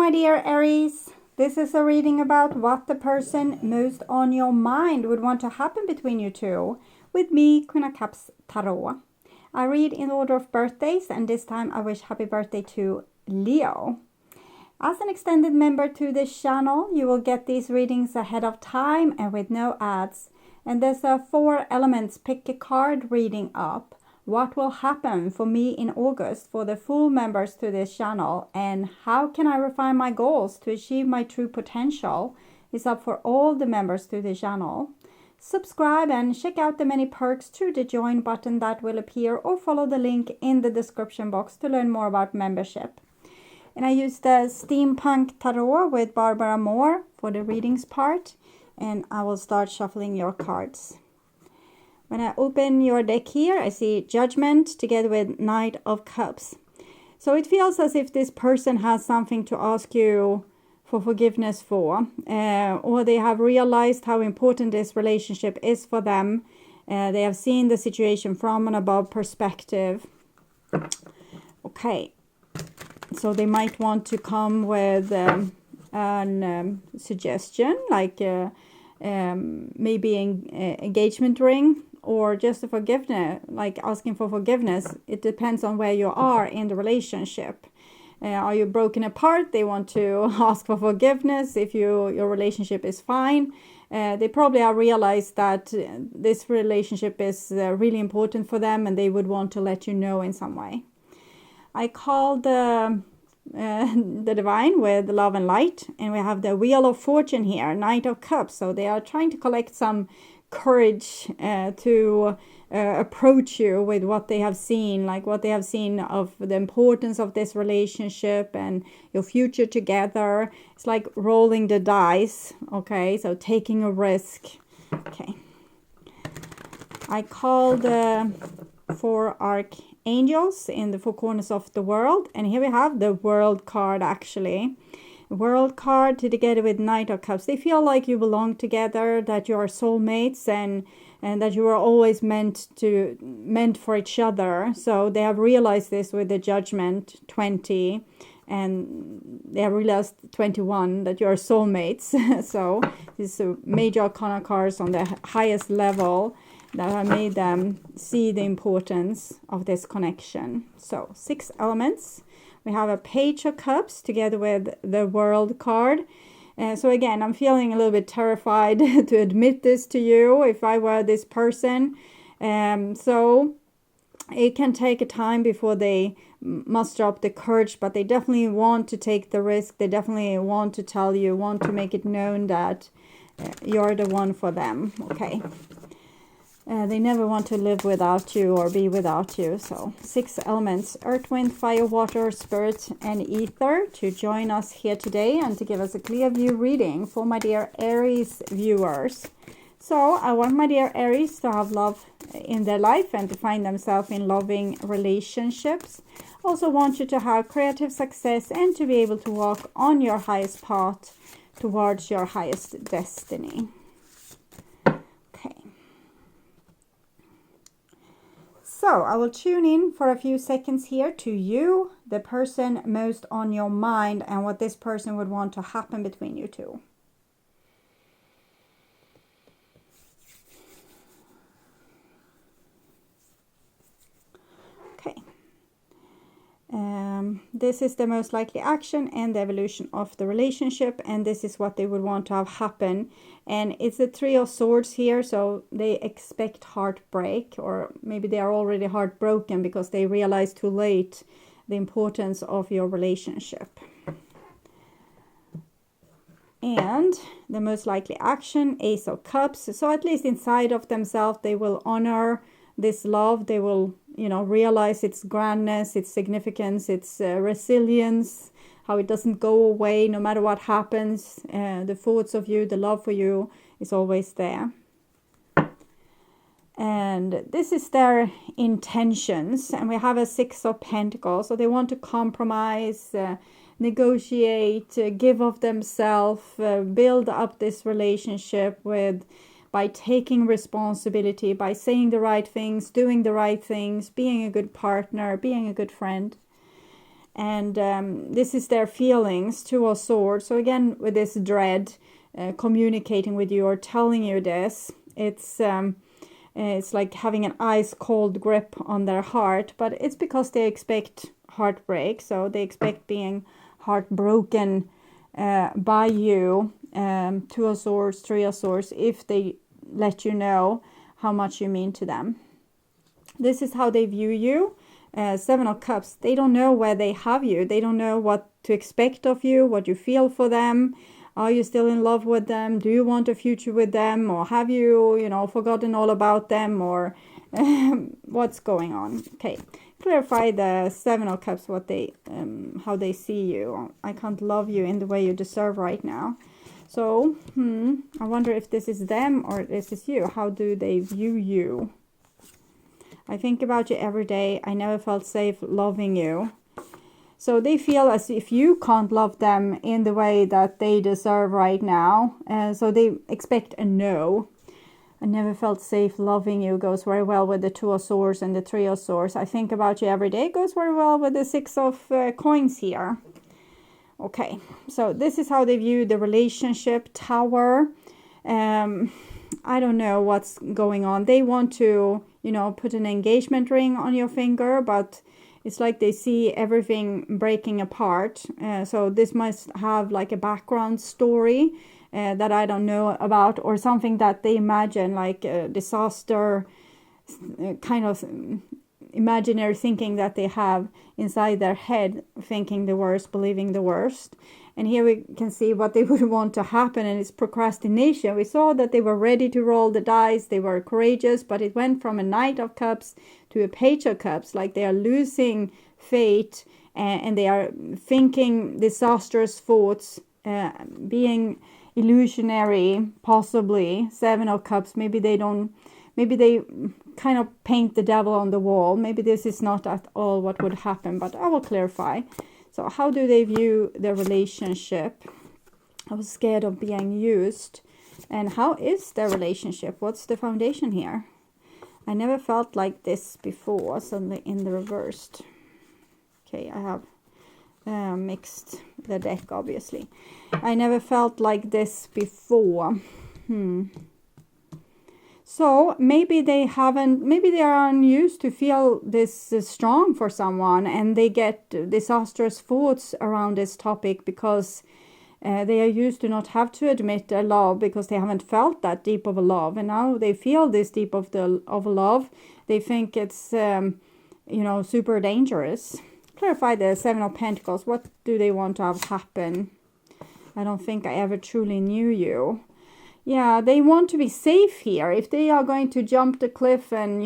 my dear Aries. This is a reading about what the person most on your mind would want to happen between you two. With me, Queen of Cups Tarot. I read in order of birthdays, and this time I wish happy birthday to Leo. As an extended member to this channel, you will get these readings ahead of time and with no ads. And there's 4 elements. Pick a card reading up. What will happen for me in August for the full members to this channel, and how can I refine my goals to achieve my true potential is up for all the members to the channel. Subscribe and check out the many perks through the join button that will appear, or follow the link in the description box to learn more about membership. And I used the Steampunk Tarot with Barbara Moore for the readings part, and I will start shuffling your cards. When I open your deck here, I see Judgment together with Knight of Cups. So it feels as if this person has something to ask you for forgiveness for, or they have realized how important this relationship is for them. They have seen the situation from an above perspective. Okay, so they might want to come with an suggestion, like maybe an engagement ring, or just a forgiveness, like asking for forgiveness. It depends on where you are in the relationship. Are you broken apart? They want to ask for forgiveness. If your relationship is fine, they probably have realized that this relationship is really important for them, and they would want to let you know in some way. I called the Divine with Love and Light, and we have the Wheel of Fortune here, Knight of Cups. So they are trying to collect some courage to approach you with what they have seen, like what they have seen of the importance of this relationship and your future together. It's like rolling the dice, okay, so taking a risk. Okay, I called 4 archangels in the 4 corners of the world, and here we have the World card. Actually, World card together with Knight of Cups. They feel like you belong together, that you are soulmates, and that you are always meant for each other. So they have realized this with the Judgment 20, and they have realized 21 that you are soulmates. So these are major arcana cards on the highest level that have made them see the importance of this connection. So 6 elements. We have a Page of Cups together with the World card. So again, I'm feeling a little bit terrified to admit this to you if I were this person. So it can take a time before they muster up the courage, but they definitely want to take the risk. They definitely want to tell you, want to make it known that you're the one for them. Okay. They never want to live without you or be without you. So 6 elements, earth, wind, fire, water, spirit, and ether, to join us here today and to give us a clear view reading for my dear Aries viewers. So I want my dear Aries to have love in their life and to find themselves in loving relationships. Also want you to have creative success and to be able to walk on your highest path towards your highest destiny. So I will tune in for a few seconds here to you, the person most on your mind, and what this person would want to happen between you two. Okay. This is the most likely action and the evolution of the relationship, and this is what they would want to have happen. And it's the 3 of Swords here, so they expect heartbreak, or maybe they are already heartbroken because they realize too late the importance of your relationship. And the most likely action, Ace of Cups. So at least inside of themselves, they will honor this love. They will, realize its grandness, its significance, its resilience, how it doesn't go away no matter what happens. The thoughts of you, the love for you is always there. And this is their intentions. And we have a 6 of Pentacles. So they want to compromise, negotiate, give of themselves, build up this relationship by taking responsibility, by saying the right things, doing the right things, being a good partner, being a good friend. And this is their feelings, Two of Swords. So again, with this dread, communicating with you or telling you this, it's like having an ice cold grip on their heart, but it's because they expect heartbreak. So they expect being heartbroken by you, Two of Swords, Three of Swords, if they let you know how much you mean to them. This is how they view you. Seven of Cups, they don't know where they have you. They don't know what to expect of you, what you feel for them. Are you still in love with them? Do you want a future with them? Or have you, forgotten all about them? Or what's going on? Okay, clarify the Seven of Cups, what they, how they see you. I can't love you in the way you deserve right now. So, I wonder if this is them or this is you. How do they view you? I think about you every day. I never felt safe loving you. So they feel as if you can't love them in the way that they deserve right now. So they expect a no. I never felt safe loving you goes very well with the Two of Swords and the Three of Swords. I think about you every day goes very well with the Six of Coins here. Okay, so this is how they view the relationship. Tower. I don't know what's going on. They want to, put an engagement ring on your finger, but it's like they see everything breaking apart. So this must have like a background story that I don't know about, or something that they imagine, like a disaster kind of imaginary thinking that they have inside their head, thinking the worst, believing the worst. And here we can see what they would want to happen, and it's procrastination. We saw that they were ready to roll the dice, they were courageous, but it went from a Knight of Cups to a Page of Cups, like they are losing fate, and they are thinking disastrous thoughts, being illusionary, possibly. Seven of Cups, maybe they kind of paint the devil on the wall. Maybe this is not at all what would happen, but I will clarify. So how do they view their relationship? I was scared of being used. And how is their relationship? What's the foundation here? I never felt like this before, suddenly in the reversed. Okay, I have mixed the deck, obviously. I never felt like this before. So maybe they are unused to feel this strong for someone, and they get disastrous thoughts around this topic because they are used to not have to admit their love, because they haven't felt that deep of a love, and now they feel this deep of a love. They think it's super dangerous. Clarify the Seven of Pentacles. What do they want to have happen? I don't think I ever truly knew you. Yeah, they want to be safe here. If they are going to jump the cliff and,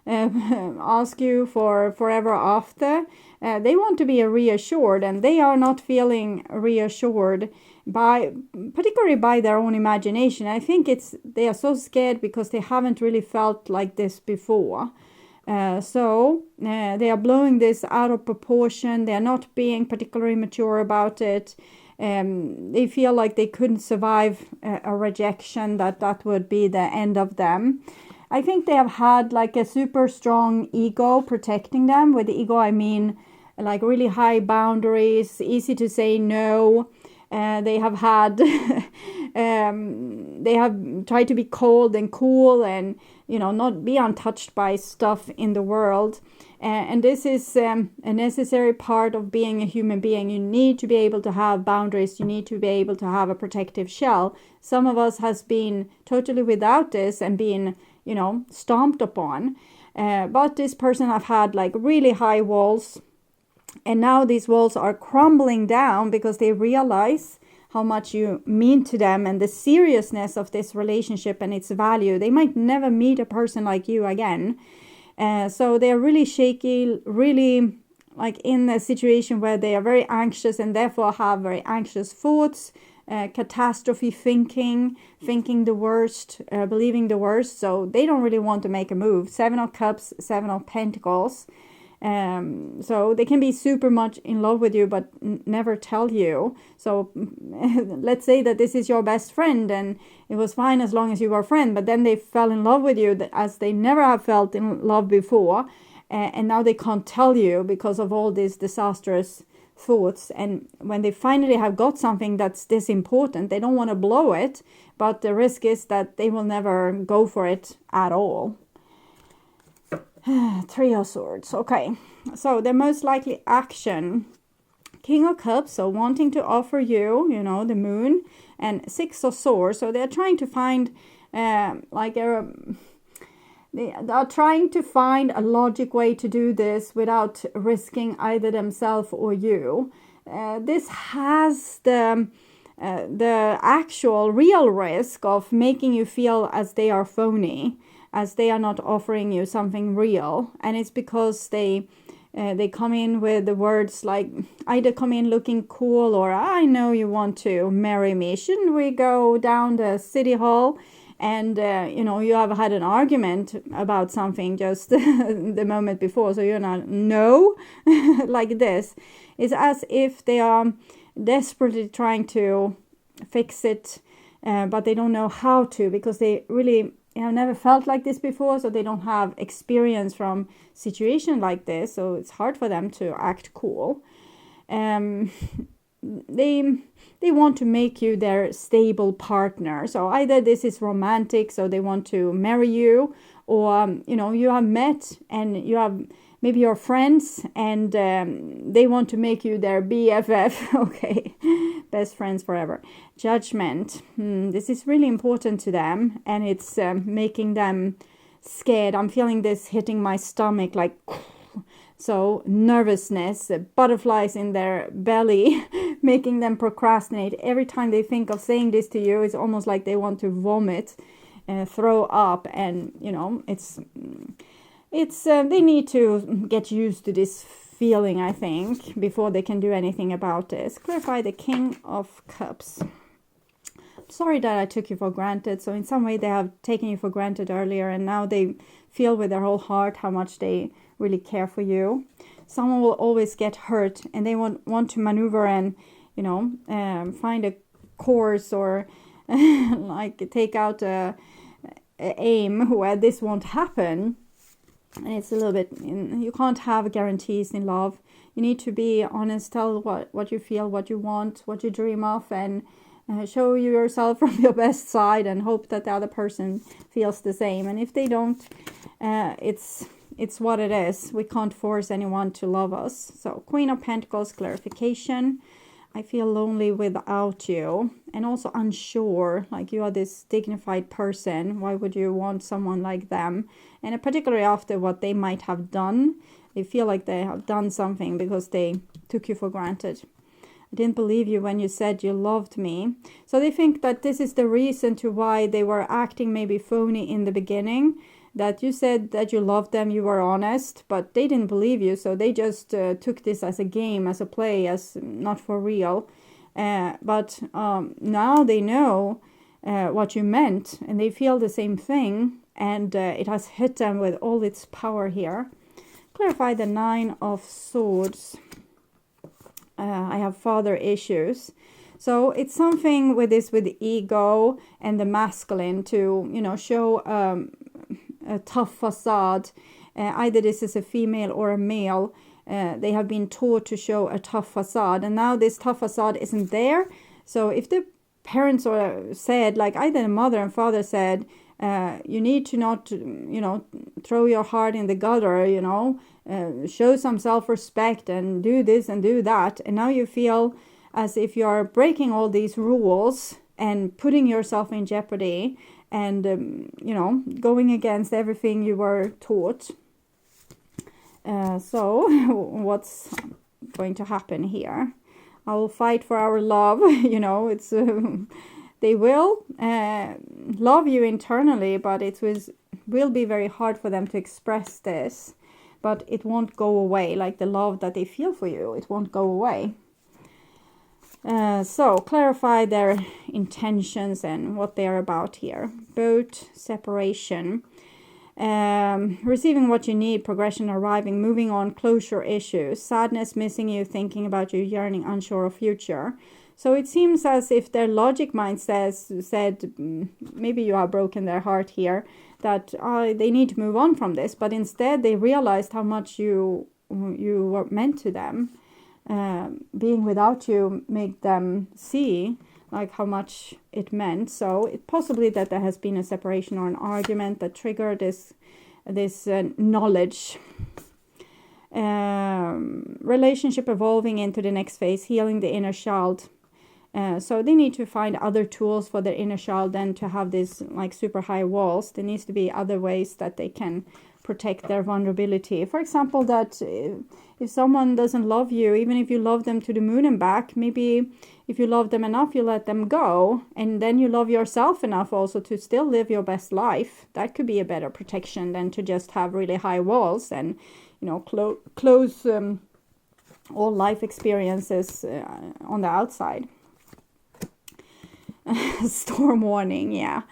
ask you for forever after, they want to be reassured, and they are not feeling reassured particularly by their own imagination. I think they are so scared because they haven't really felt like this before. So they are blowing this out of proportion. They are not being particularly mature about it. They feel like they couldn't survive a rejection, that would be the end of them. I think they have had like a super strong ego protecting them. With the ego, I mean like really high boundaries, easy to say no. They have had, they have tried to be cold and cool and, not be untouched by stuff in the world. And this is a necessary part of being a human being. You need to be able to have boundaries. You need to be able to have a protective shell. Some of us has been totally without this and been, stomped upon. But this person have had like really high walls. And now these walls are crumbling down because they realize how much you mean to them and the seriousness of this relationship and its value. They might never meet a person like you again. So they're really shaky, really like in a situation where they are very anxious and therefore have very anxious thoughts, catastrophe thinking the worst, believing the worst. So they don't really want to make a move. Seven of Cups, Seven of Pentacles. So they can be super much in love with you but never tell you. So let's say that this is your best friend and it was fine as long as you were a friend, but then they fell in love with you as they never have felt in love before, and now they can't tell you because of all these disastrous thoughts. And when they finally have got something that's this important, they don't want to blow it, but the risk is that they will never go for it at all. Three of Swords. Okay, so their most likely action: King of Cups, so wanting to offer you, the Moon, and Six of Swords. So they're trying to find they are trying to find a logic way to do this without risking either themselves or you. This has the actual real risk of making you feel as they are phony, as they are not offering you something real. And it's because they come in with the words like, either come in looking cool, or I know you want to marry me. Shouldn't we go down the city hall? And, you have had an argument about something just the moment before. So you're not, no, like this. It's as if they are desperately trying to fix it, but they don't know how to, because they really have never felt like this before. So they don't have experience from situation like this. So it's hard for them to act cool. They want to make you their stable partner. So either this is romantic, so they want to marry you, or you have met and you have maybe your friends, and they want to make you their BFF. Okay, best friends forever. Judgment. This is really important to them, and it's making them scared. I'm feeling this hitting my stomach, like. So nervousness, butterflies in their belly, making them procrastinate. Every time they think of saying this to you, it's almost like they want to vomit, throw up, and it's they need to get used to this feeling, I think, before they can do anything about this. Clarify the King of Cups. Sorry that I took you for granted. So in some way they have taken you for granted earlier, and now they feel with their whole heart how much they really care for you. Someone will always get hurt, and they want to maneuver and find a course, or like take out a aim where this won't happen. And it's a little bit, you can't have guarantees in love. You need to be honest, tell what you feel, what you want, what you dream of, and show yourself from your best side, and hope that the other person feels the same. And if they don't, it's what it is. We can't force anyone to love us. So Queen of Pentacles, clarification. I feel lonely without you, and also unsure, like you are this dignified person. Why would you want someone like them? And particularly after what they might have done, they feel like they have done something because they took you for granted. I didn't believe you when you said you loved me. So they think that this is the reason to why they were acting maybe phony in the beginning. That you said that you loved them, you were honest, but they didn't believe you. So they just took this as a game, as a play, as not for real. But now they know what you meant, and they feel the same thing. And it has hit them with all its power here. Clarify the Nine of Swords. I have father issues. So it's something with this, with the ego and the masculine, to, show a tough facade. Either this is a female or a male. They have been taught to show a tough facade, and now this tough facade isn't there. So if the parents said, like either the mother and father said, you need to not, throw your heart in the gutter, show some self-respect and do this and do that. And now you feel as if you're breaking all these rules and putting yourself in jeopardy, and, going against everything you were taught. So what's going to happen here? I will fight for our love. It's they will love you internally, but it will be very hard for them to express this. But it won't go away, like the love that they feel for you. It won't go away. So clarify their intentions and what they are about here. Boat, separation, receiving what you need, progression, arriving, moving on, closure issues, sadness, missing you, thinking about you, yearning, unsure of future. So it seems as if their logic mind said, maybe you have broken their heart here, that they need to move on from this, but instead they realized how much you were meant to them. Being without you made them see like how much it meant. So it possibly that there has been a separation or an argument that triggered this knowledge. Relationship evolving into the next phase, healing the inner child. So they need to find other tools for their inner child than to have these like super high walls. There needs to be other ways that they can protect their vulnerability. For example, that if someone doesn't love you, even if you love them to the moon and back, maybe if you love them enough, you let them go, and then you love yourself enough also to still live your best life. That could be a better protection than to just have really high walls and, you know, close all life experiences on the outside. Storm warning, yeah.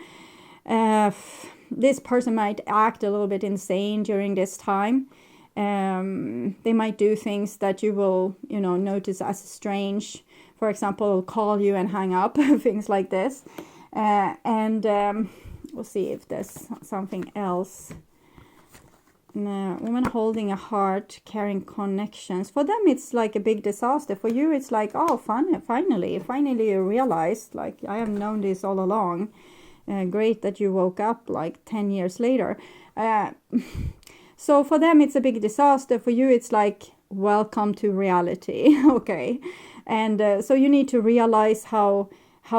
This person might act a little bit insane during this time. They might do things that you will, you know, notice as strange. For example, call you and hang up, things like this. We'll see if there's something else. Woman holding a heart, carrying connections. For them, it's like a big disaster. For you, it's like, oh, finally you realized, like, I have known this all along. Great that you woke up like 10 years later. So for them, it's a big disaster. For you, it's like, welcome to reality. Okay. And so you need to realize how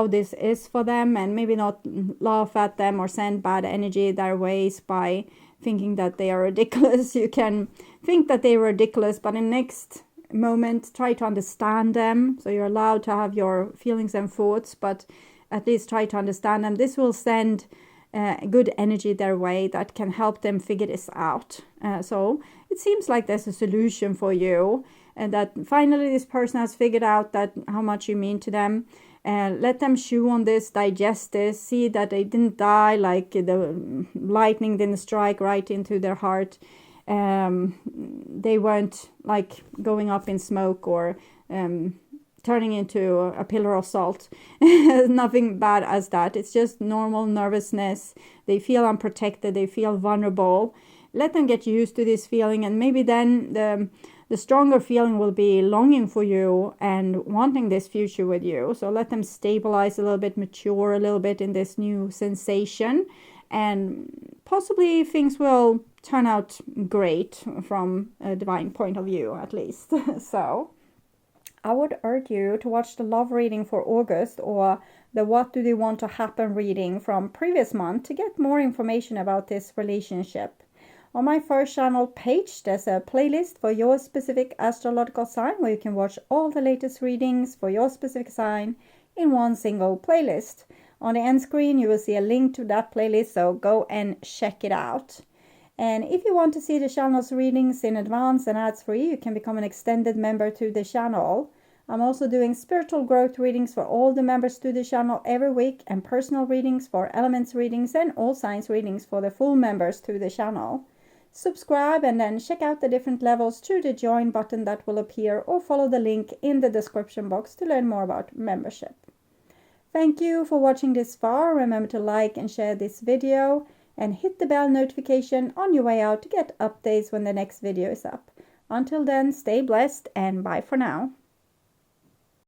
this is for them, and maybe not laugh at them or send bad energy their ways by thinking that they are ridiculous. You can think that they are ridiculous, but in the next moment, try to understand them. So you're allowed to have your feelings and thoughts, but at least try to understand them. This will send good energy their way that can help them figure this out. So it seems like there's a solution for you, and that finally this person has figured out that how much you mean to them. Let them chew on this, digest this, see that they didn't die, like the lightning didn't strike right into their heart. They weren't like going up in smoke or turning into a pillar of salt. Nothing bad as that. It's just normal nervousness. They feel unprotected. They feel vulnerable. Let them get used to this feeling, and maybe then the stronger feeling will be longing for you and wanting this future with you. So let them stabilize a little bit, mature a little bit in this new sensation, and possibly things will turn out great from a divine point of view, at least. So I would urge you to watch the love reading for August, or the what do they want to happen reading from previous month, to get more information about this relationship. On my first channel page, there's a playlist for your specific astrological sign, where you can watch all the latest readings for your specific sign in one single playlist. On the end screen, you will see a link to that playlist, so go and check it out. And if you want to see the channel's readings in advance and ads free, you can become an extended member to the channel. I'm also doing spiritual growth readings for all the members to the channel every week, and personal readings for elements readings and all signs readings for the full members to the channel. Subscribe and then check out the different levels through the join button that will appear, or follow the link in the description box to learn more about membership. Thank you for watching this far. Remember to like and share this video, and hit the bell notification on your way out to get updates when the next video is up. Until then, stay blessed and bye for now.